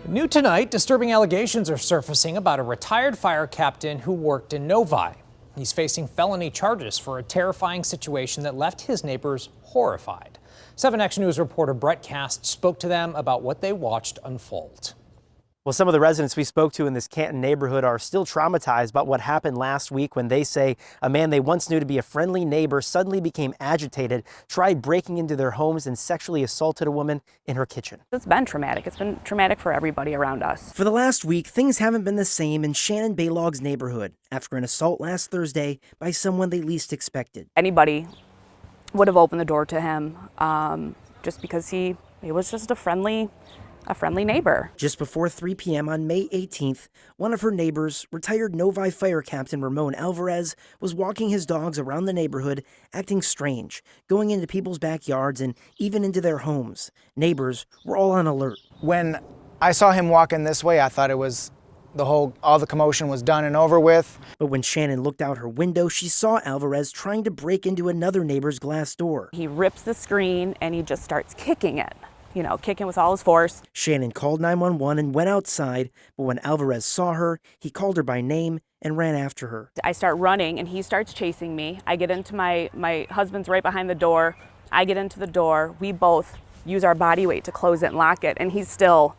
New tonight, disturbing allegations are surfacing about a retired fire captain who worked in Novi. He's facing felony charges for a terrifying situation that left his neighbors horrified. 7 Action News reporter Brett Cast spoke to them about what they watched unfold. Well, some of the residents we spoke to in this Canton neighborhood are still traumatized about what happened last week when they say a man they once knew to be a friendly neighbor suddenly became agitated, tried breaking into their homes, and sexually assaulted a woman in her kitchen. It's been traumatic. It's been traumatic for everybody around us. For the last week, things haven't been the same in Shannon Baylog's neighborhood after an assault last Thursday by someone they least expected. Anybody would have opened the door to him just because he was just a friendly neighbor. Just before 3 p.m. on May 18th, one of her neighbors, retired Novi fire captain Ramon Alvarez, was walking his dogs around the neighborhood, acting strange, going into people's backyards and even into their homes. Neighbors were all on alert. When I saw him walking this way, I thought it was all the commotion was done and over with. But when Shannon looked out her window, she saw Alvarez trying to break into another neighbor's glass door. He rips the screen and he just starts kicking it. Kicking with all his force. Shannon called 911 and went outside, but when Alvarez saw her, he called her by name and ran after her. I start running and he starts chasing me. I get into my husband's right behind the door. I get into the door. We both use our body weight to close it and lock it, and he's still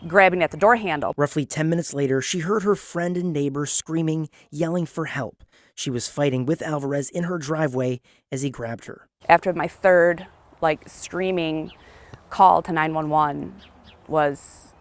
grabbing at the door handle. Roughly 10 minutes later, she heard her friend and neighbor screaming, yelling for help. She was fighting with Alvarez in her driveway as he grabbed her. After my third, screaming call to 911 was,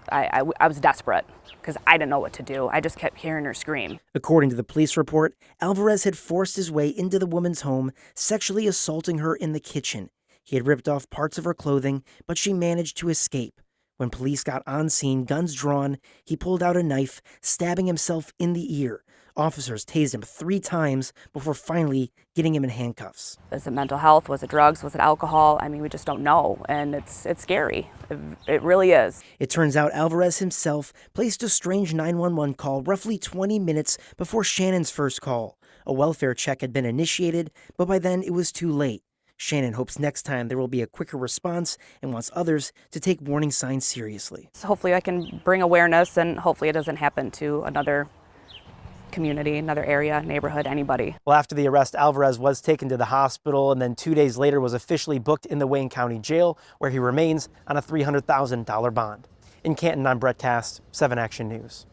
I was desperate because I didn't know what to do. I just kept hearing her scream. According to the police report, Alvarez had forced his way into the woman's home, sexually assaulting her in the kitchen. He had ripped off parts of her clothing, but she managed to escape. When police got on scene, guns drawn, he pulled out a knife, stabbing himself in the ear. Officers tased him 3 times before finally getting him in handcuffs. Was it mental health? Was it drugs? Was it alcohol? We just don't know, and it's scary. It really is. It turns out Alvarez himself placed a strange 911 call roughly 20 minutes before Shannon's first call. A welfare check had been initiated, but by then it was too late. Shannon hopes next time there will be a quicker response and wants others to take warning signs seriously. So hopefully I can bring awareness, and hopefully it doesn't happen to another community, another area, neighborhood, anybody. Well, after the arrest, Alvarez was taken to the hospital and then 2 days later was officially booked in the Wayne County Jail, where he remains on a $300,000 bond. In Canton, I'm Brett Cast, 7 Action News.